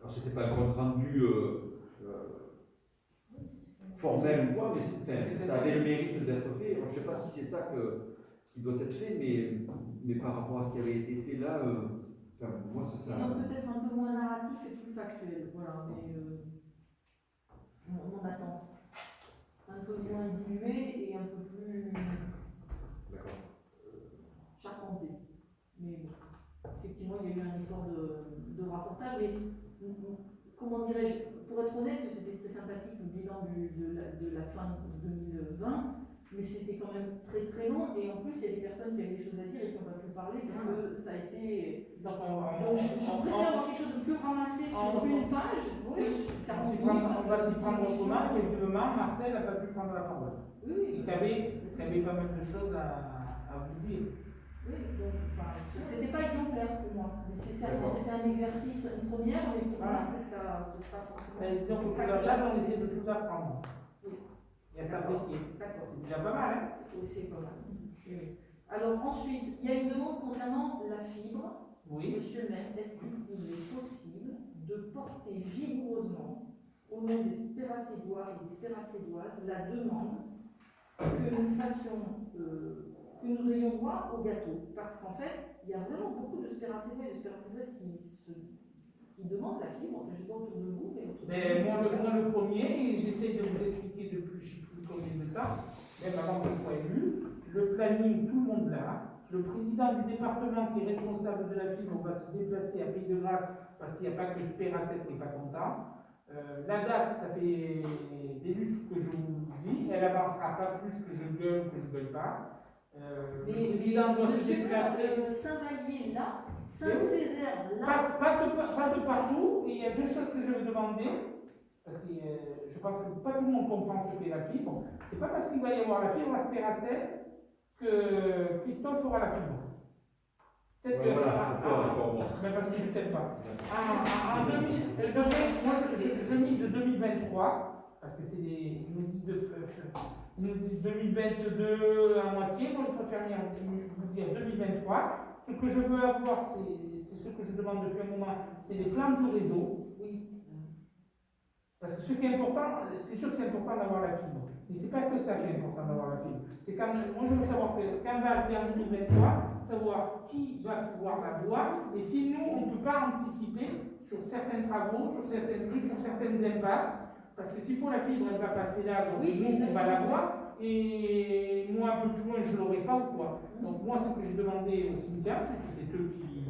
alors c'était pas un compte rendu formel ou quoi, mais ça avait le mérite d'être fait. Alors, je ne sais pas si c'est ça qui doit être fait, mais par rapport à ce qui avait été fait là, moi ça. Disons peut-être un peu moins narratif et plus factuel, voilà, mais mon attente. Un peu moins dilué et un peu plus charpenté. Mais effectivement, il y a eu un effort de rapportage, mais comment dirais-je, pour être honnête, c'était très sympathique le bilan de la fin 2020, mais c'était quand même très très long, et en plus il y a des personnes qui avaient des choses à dire et qui n'ont pas pu parler parce que ça a été. Donc je préfère avoir quelque chose de plus ramassé sur une page. On va s'y prendre autrement, effectivement, Marcel n'a pas pu prendre la parole. Oui. Il y avait pas mal de choses à vous dire. Oui, donc c'était pas exemplaire pour moi. C'était un exercice, une première, mais pour moi, c'est pas forcément. Disons qu'au table, on essaie de tout apprendre. Oui. Et à s'apprécier. D'accord. C'est déjà pas mal, hein? C'est pas mal. Oui. Alors ensuite, il y a une demande concernant la fibre. Oui. Monsieur le maire, est-ce qu'il vous est possible de porter vigoureusement, au nom des Spéracédois et des Spéracédoises, la demande que nous fassions. Que nous ayons droit au gâteau. Parce qu'en fait, il y a vraiment beaucoup de Spéracédois et de Spéracédoises qui qui demandent la fibre. Enfin, je ne sais pas autour de vous, mais autour de Mais vous. moi, le premier, et j'essaie de vous expliquer depuis je ne sais plus combien de temps, même avant que je sois élu, le planning, tout le monde l'a. Le président du département qui est responsable de la fibre va se déplacer à Pays de Grâce parce qu'il n'y a pas que Spéracet qui n'est pas content. La date, ça fait des lustres que je vous dis, elle avancera pas plus que je gueule pas. Le président doit se déplacer. Saint-Vallier là, Saint-Césaire là. Pas de partout. Et il y a deux choses que je vais demander, parce que je pense que pas tout le monde comprend ce qu'est la fibre. C'est pas parce qu'il va y avoir la fibre à Spéracet que Christophe aura la fibre. Peut-être que. Mais parce que je ne t'aime pas. Moi, je mise 2023, parce que ils nous disent 2022 à moitié. Moi, je préfère vous dire 2023. Ce que je veux avoir, c'est ce que je demande depuis un moment, c'est les plans du réseau. Oui. Parce que ce qui est important, c'est sûr que c'est important d'avoir la fibre. Mais ce n'est pas que ça qui est important d'avoir la fibre. C'est quand moi, je veux savoir quand va arriver en 2023, savoir qui va pouvoir la voir. Et si nous, on ne peut pas anticiper sur certains travaux, sur certaines rues, sur certaines impasses, parce que si pour la fibre, elle va passer là, donc Oui, nous, on va la voir. Et moi, un peu plus loin, je ne l'aurai pas ou quoi. Donc moi, ce que j'ai demandé au cimetière, puisque c'est eux qui...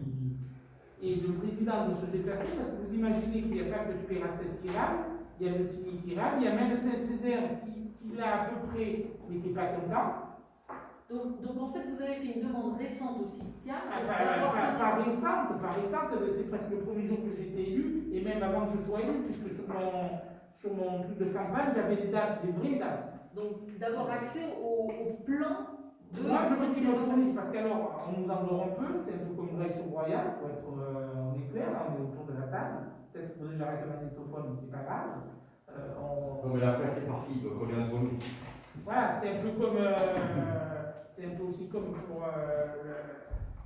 Et le président de se déplacer, parce que vous imaginez qu'il n'y a pas que Spéracet qui râle, il y a le Tini qui râle, il y a même le Saint-Césaire qui l'a à peu près, mais qui n'est pas content. Donc en fait, vous avez fait une demande récente au cimetière. Pas récente, c'est presque le premier jour que j'ai été élu, et même avant que je sois élu, puisque sur mon truc de campagne, j'avais les dates, les vraies dates. Donc d'avoir accès au plan de... Moi, je veux qu'ils me fournissent, parce qu'alors, on nous endort un peu, c'est un peu comme Graille-sur-Royal, pour être, on est clair, là, on est autour de la table. Peut-être que j'arrête le magnétophone, mais c'est pas grave. Non, mais après, c'est parti, donc on est entre nous. Voilà, c'est un peu comme. C'est un peu aussi comme pour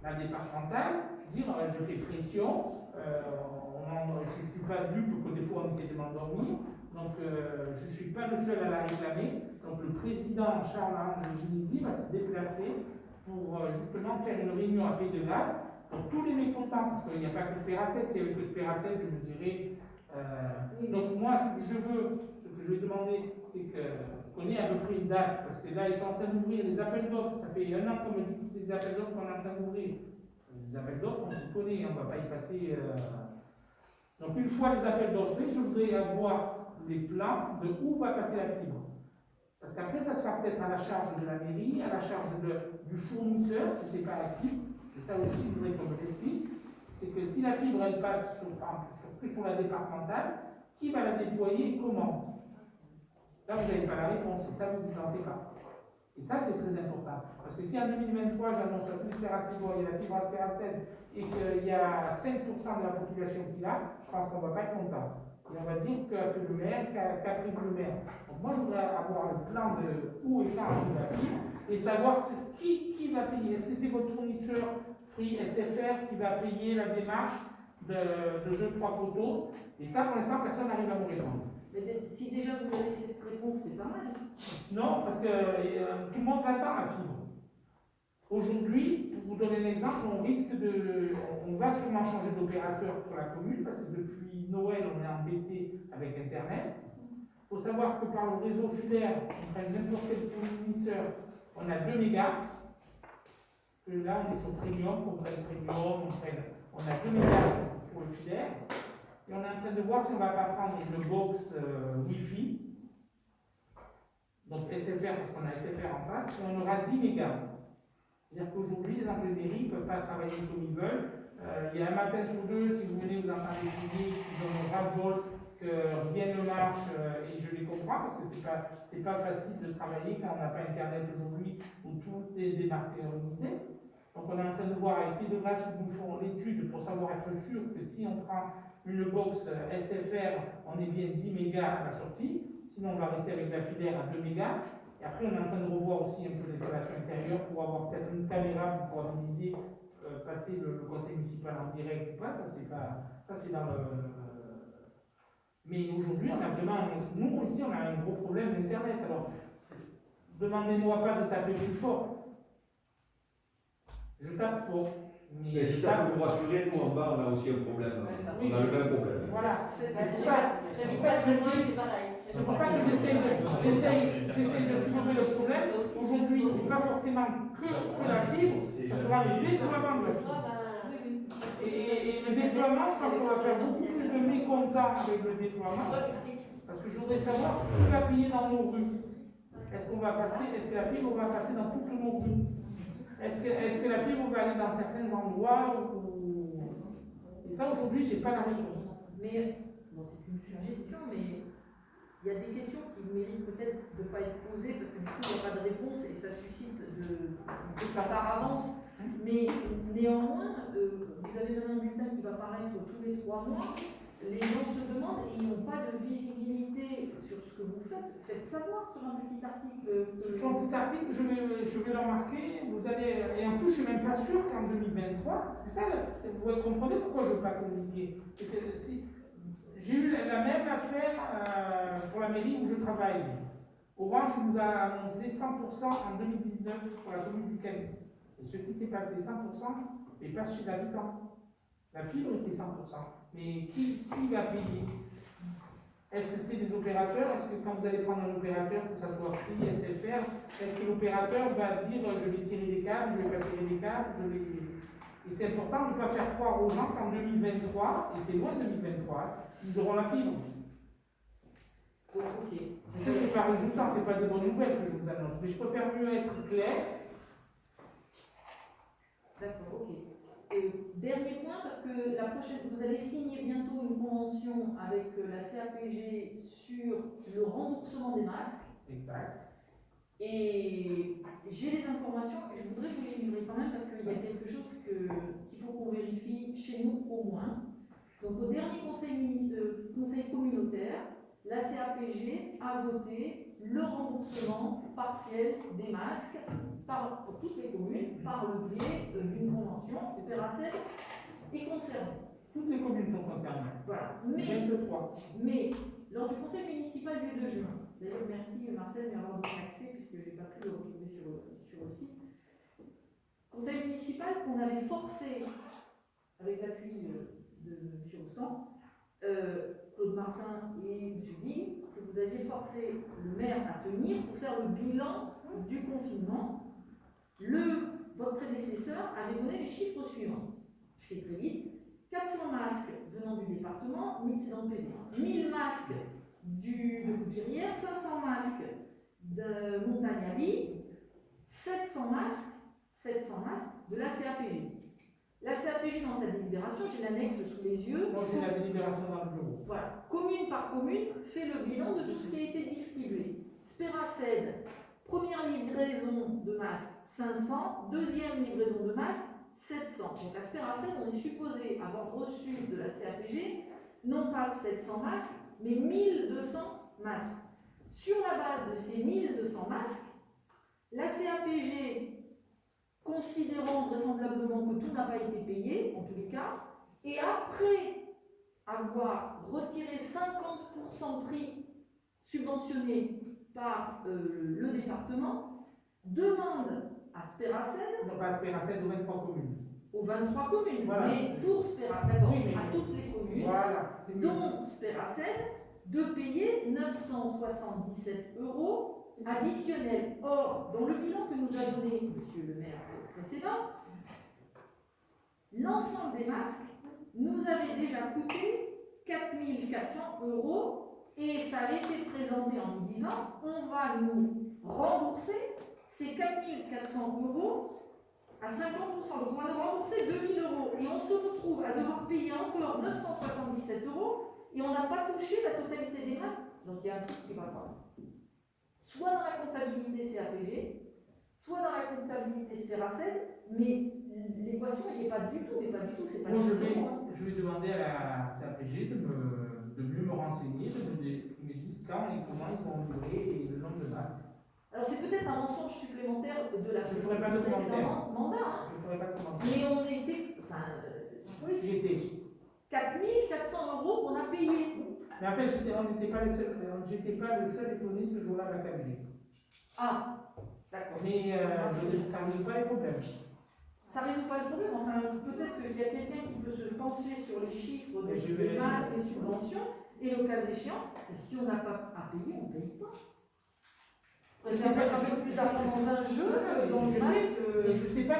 la départementale. Je veux dire, je fais pression. Je ne suis pas dupe que des fois on essaie de m'endormir. Donc, je ne suis pas le seul à la réclamer. Donc, le président Charles-Ange Ginisi va se déplacer pour justement faire une réunion à Pays de Grâce pour tous les mécontents. Parce qu'il n'y a pas que Spéracet. S'il n'y avait que Spéracet, je me dirais. Donc, moi, ce que je vais demander, c'est qu'on ait à peu près une date. Parce que là, ils sont en train d'ouvrir les appels d'offres. Ça fait un an qu'on me dit que c'est des appels d'offres qu'on est en train d'ouvrir. Les appels d'offres, on se connaît, on ne va pas y passer. Donc, une fois les appels d'offres, je voudrais avoir les plans de où va passer la fibre. Parce qu'après, ça sera peut-être à la charge de la mairie, à la charge du fournisseur, je ne sais pas à qui. Et ça aussi, je voudrais qu'on me l'explique. C'est que si la fibre, elle passe que sur la départementale, qui va la déployer et comment? Là, vous n'avez pas la réponse, et ça, vous n'y pensez pas. Et ça, c'est très important. Parce que si en 2023, j'annonce à tous les Spéracédois, il y a la fibre à Spéracède, et qu'il y a 5% de la population qui l'a, je pense qu'on ne va pas être content. Et on va dire qu'a fait le maire, qu'a pris le maire. Donc moi, je voudrais avoir le plan de où et quand arrive la fibre, et savoir qui va payer. Est-ce que c'est votre fournisseur Free SFR qui va payer la démarche de 2-3 poteaux? Et ça, pour l'instant, personne n'arrive à me répondre. Mais si déjà vous avez cette réponse, c'est pas mal. Non, parce que tout le monde attend la fibre. Aujourd'hui, pour vous donner un exemple, on va sûrement changer d'opérateur pour la commune, parce que depuis Noël, on est embêté avec Internet. Il faut savoir que par le réseau filaire, on prend n'importe quel fournisseur, on a 2 mégas. Que là, on est sur Premium, on a 2 mégas sur le filaire. Et on est en train de voir si on ne va pas prendre une box Wi-Fi, donc SFR, parce qu'on a SFR en face, et on aura 10 mégas. C'est-à-dire qu'aujourd'hui, les employés de mairie ne peuvent pas travailler comme ils veulent. Il y a un matin sur deux, si vous venez, vous entendez crier, ils ont un ras-le-bol, que rien ne marche, et je les comprends, parce que c'est pas facile de travailler quand on n'a pas Internet aujourd'hui, où tout est dématérialisé. Donc on est en train de voir avec Pays de Grâce, ils nous font l'étude pour savoir être sûr que si on prend une box SFR, on est bien 10 mégas à la sortie, sinon on va rester avec la filière à 2 mégas. Et après on est en train de revoir aussi un peu l'installation intérieure pour avoir peut-être une caméra pour pouvoir viser, passer le conseil municipal en direct ou pas, ça c'est dans le... Mais aujourd'hui on a vraiment, nous ici on a un gros problème d'internet, alors demandez-moi pas de taper plus fort. Je tape fort, Mais si ça peut vous rassurer, nous en bas, on a aussi un problème. Oui. On a le même problème. Voilà. C'est C'est pour ça que je dis, c'est pareil. c'est pour ça que j'essaye de soulever le problème. Aujourd'hui, c'est pas forcément que la fibre, ça sera le déploiement de la fibre. Et le déploiement, je pense qu'on va faire beaucoup plus de mécontents avec le déploiement. Parce que je voudrais savoir qui va payer dans nos rues. Est-ce que la fibre va passer dans toutes nos rues? Est-ce que la fibre va aller dans certains endroits Et ça, aujourd'hui, je n'ai pas la réponse. Mais, bon, c'est une suggestion, mais il y a des questions qui méritent peut-être de ne pas être posées parce que du coup, il n'y a pas de réponse et ça suscite ça par avance. Mais néanmoins, vous avez maintenant un bulletin qui va paraître tous les 3 mois. Les gens se demandent et ils n'ont pas de visibilité sur ce que vous faites. Faites savoir sur un petit article. Sur un petit article, je vais le remarquer. Et en plus, je ne suis même pas sûr qu'en 2023, c'est ça, vous comprenez pourquoi je ne veux pas communiquer. C'est que si, j'ai eu la même affaire pour la mairie où je travaille. Orange nous a annoncé 100% en 2019 pour la commune du Cali. C'est ce qui s'est passé, 100%, et pas chez l'habitant. La fibre était 100%. Mais qui va payer? Est-ce que c'est des opérateurs? Est-ce que quand vous allez prendre un opérateur, que ce soit Free, SFR, est-ce que l'opérateur va dire je vais tirer des câbles, je ne vais pas tirer des câbles, Et c'est important de ne pas faire croire aux gens qu'en 2023, et c'est loin 2023, ils auront la fibre. Ok. Je sais que c'est pas réjouissant, c'est pas des bonnes nouvelles que je vous annonce, mais je préfère mieux être clair. D'accord, ok. Dernier point, parce que la prochaine, vous allez signer bientôt une convention avec la CAPG sur le remboursement des masques. Exact. Et j'ai les informations et je voudrais vous les livrer quand même parce qu'il y a quelque chose qu'il faut qu'on vérifie chez nous au moins. Donc au dernier conseil communautaire, la CAPG a voté le remboursement partiel des masques pour toutes les communes par le biais d'une convention. Seracet est concerné. Toutes les communes sont concernées. Voilà. 23. Mais lors du conseil municipal du 2 juin, d'ailleurs merci Marcel d'y avoir donné accès puisque je n'ai pas pu le retrouver sur le site. Conseil municipal qu'on avait forcé, avec l'appui de M. Roustan, Claude Martin et M. Guy, que vous aviez forcé le maire à tenir pour faire le bilan du confinement. Votre prédécesseur avait donné les chiffres suivants. Je fais très vite. 400 masques venant du département, 1000 c'est dans le PV. 1000 masques de Couturière, 500 masques de Montagne-à-Vie, 700 masques de la CAPG. La CAPG, dans sa délibération, j'ai l'annexe sous les yeux. Moi, j'ai la délibération dans le bureau. Voilà. Commune par commune, fait le bilan de tout ce qui a été distribué. Spéracède, première livraison de masques, 500. Deuxième livraison de masques, 700. Donc à Spéracède, on est supposé avoir reçu de la CAPG, non pas 700 masques, mais 1200 masques. Sur la base de ces 1200 masques, la CAPG, considérant vraisemblablement que tout n'a pas été payé, en tous les cas, et après avoir retiré 50% prix subventionné par le département, demande à Spéracède, Non, pas à Spéracède, aux 23 communes. aux 23 communes, Voilà. mais pour Spéracède, d'abord, Oui, mais- à toutes les communes, Voilà, c'est mieux. dont Spéracède, de payer 977 € additionnels. Or, dans le bilan que nous a donné monsieur le maire précédent, l'ensemble des masques nous avait déjà coûté 4400 € et ça avait été présenté en nous disant on va nous rembourser ces 4400 € à 50%. Donc on va nous rembourser 2000 € et on se retrouve à devoir payer encore 977 € et on n'a pas touché la totalité des masques. Donc il y a un truc qui va pas. Soit dans la comptabilité CAPG, soit dans la comptabilité Spéracède, mais l'équation n'est pas du tout, c'est pas Moi, du je tout. vais demander à la CAPG de mieux me renseigner, qu'ils me disent quand et comment ils ont livré et le nombre de masques. Alors c'est peut-être un mensonge supplémentaire de la Je ne ferai pas de commentaire. précédent mandat, hein. Je ne ferai pas de commentaire. Mais on était, J'étais. 4400 € qu'on a payé. Mais en fait, on n'était pas les seuls, j'étais pas le seul étonné ce jour-là à la CAPG. Ah, d'accord. Mais ça ne résout pas les problèmes. Ça ne résout pas le problème. Enfin, peut-être qu'il y a quelqu'un qui peut se pencher sur les chiffres Mais je des vais- masses, des subventions, et le cas échéant, si on n'a pas à payer, on ne paye pas. Je sais Ça pas, fait un peu plus d'argent dans un jeu que dans le je masque. Et je sais pas,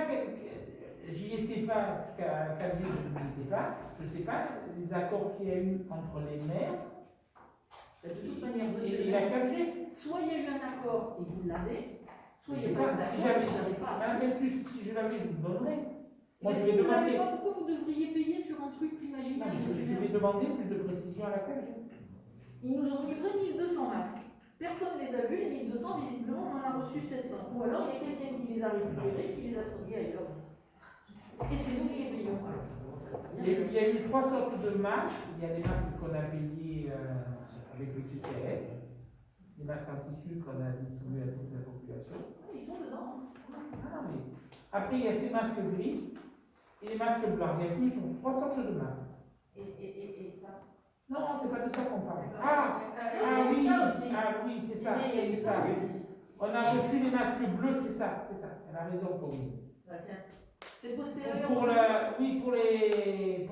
j'y étais pas, jusqu'à 4G, je n'y étais pas, je sais pas les accords qu'il y a eu entre les maires De toute manière, et la 4G. soit il y a eu un accord et vous l'avez, soit il Je n'y sais a pas pas, d'accord si et j'avais vous n'avez pas. même plus, si je l'avais, je vous le donnerais. Moi, Mais je si vais vous l'avez demander. pas, pourquoi vous devriez payer sur un truc Non, imaginaire mais je vais demander plus de précision à la 4G. Ils nous ont livré 1200 masques. Personne ne les a vus, les 1200, visiblement, on en a reçu 700. Ou alors, il y a quelqu'un qui les a récupérés, qui les a fournis ailleurs. Et c'est nous qui les payons. Il y a eu 3 sortes de masques. Il y a des masques qu'on a payés avec le CCAS, les masques en tissu qu'on a distribués à toute la population. Ils sont dedans. Ah, mais après, il y a ces masques gris et les masques blancs. Il y a plus de 3 sortes de masques. Et ça. Non, c'est pas de ça qu'on parle. Il y Ah a oui, ça aussi. ah oui, c'est ça. Il y a eu C'est ça ça. aussi. On a reçu les masques bleus, c'est ça, c'est ça. Elle a raison, Corinne. Bah, tiens. C'est postérieur. Oui, pour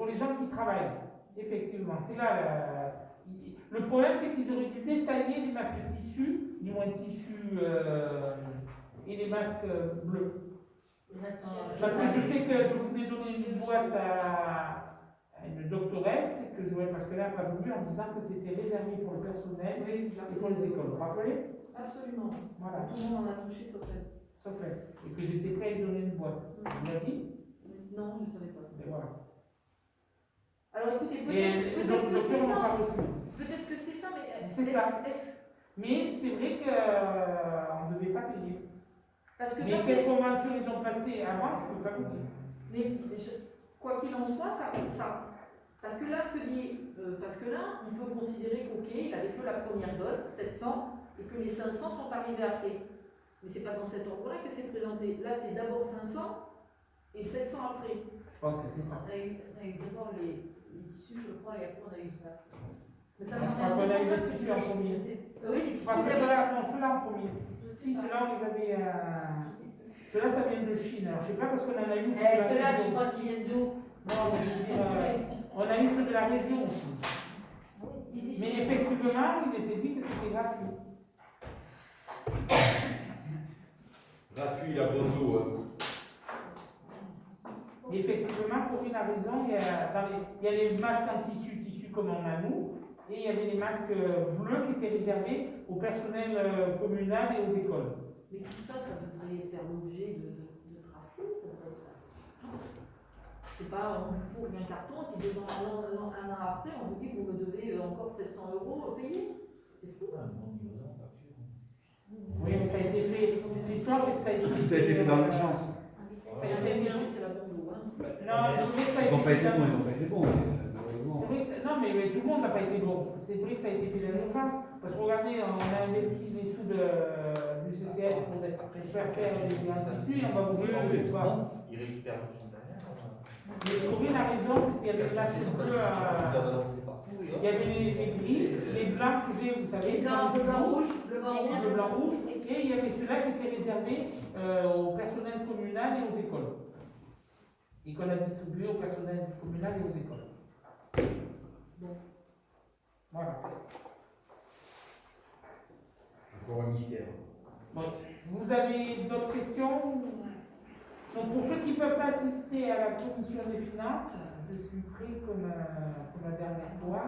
les gens qui travaillent, effectivement. C'est là. Le problème, c'est qu'ils auraient dû détailler les masques tissus, du moins tissus et les masques bleus. Parce que je sais que je voulais donner une boîte à une doctoresse, que je parce que là, elle n'a pas voulu, en disant que c'était réservé pour le personnel Oui, et pour les écoles. Vous vous rappelez? Absolument. Voilà, Tout le monde en a touché sauf elle. sauf elle. Et que j'étais prêt à lui donner une boîte. Vous l'avez dit? Non, je ne savais pas. Et voilà. Alors écoutez, Et peut-être donc, que le c'est docteur n'a ça. pas reçu. Peut-être que c'est ça, mais C'est ça. est-ce- Mais c'est vrai qu'on ne devait pas payer. Parce que Mais d'après- quelles conventions ils ont passées avant, je ne peux pas vous dire. mais quoi qu'il en soit, ça. Parce que là, parce que là, on peut considérer qu'ok, il n'avait que la première dose, 700, et que les 500 sont arrivés après. Mais c'est pas dans cet ordre-là que c'est présenté. Là, c'est d'abord 500 et 700 après. Je pense que c'est ça. On a eu d'abord les tissus, je crois, et après on a eu ça. Mais ça Je m'a crois qu'on a eu le tissu en premier. Oui, les tissus Parce que d'abord. ceux-là, non, ceux-là en premier. Si, ceux-là, on les avait. Ceux-là, ça vient de Chine. Alors, je ne sais pas parce qu'on en a eu. Ceux-là, tu crois qu'ils viennent d'où? Non, mais je veux dire, on a eu ceux de la région aussi. Mais effectivement, il était dit que c'était gratuit. Gratuit, la bonzo. Mais effectivement, Corinne a raison, il y a les masques en tissu comme on a nous, et il y avait les masques bleus qui étaient réservés au personnel communal et aux écoles. Mais tout ça, ça devrait faire l'objet de tracés, ça devrait être tracé. C'est pas, on vous fourgue un carton, et puis un an après, on vous dit que vous me devez encore 700 € payer. C'est fou. Oui, mais ça a été fait. L'histoire, c'est que ça a été fait. Tout a été fait dans l'urgence. Ça a été fait. C'est la bonne loi. Non, c'est vrai que ça a Ils n'ont pas été fait. bons, ils n'ont pas été bons. C'est vrai que non, mais tout le monde n'a pas été bon. C'est vrai que ça a été fait dans l'urgence. Parce que regardez, on a investi les sous du CCS pour faire faire des tissus et on va ouvrir le soir. Il récupère l'argent derrière. Mais Corinne a raison, c'est qu'il y avait des masques bleus. Il y avait les gris, les blancs que j'ai, vous savez. Le blanc rouge, Le blanc rouge. Et il y avait ceux-là qui étaient réservés au personnel communal et aux écoles. Et qu'on a distribué au personnel communal et aux écoles. Voilà. Encore un mystère. Bon. Vous avez d'autres questions? Donc pour ceux qui ne peuvent pas assister à la commission des finances, je suis prêt comme la dernière fois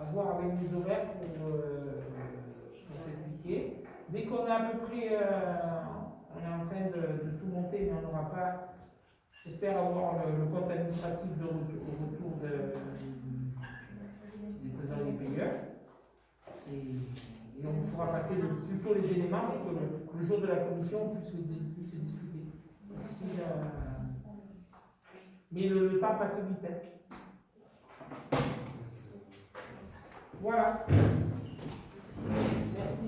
à voir avec mes horaires pour s'expliquer. Dès qu'on a à peu près, on est en train de tout monter, mais on n'aura pas, j'espère avoir le compte administratif au retour des trésoriers payeurs. Et on vous fera passer plutôt les éléments pour que le jour de la commission, on puisse les discuter. Mais le temps passe vite. Hein. Voilà. Merci.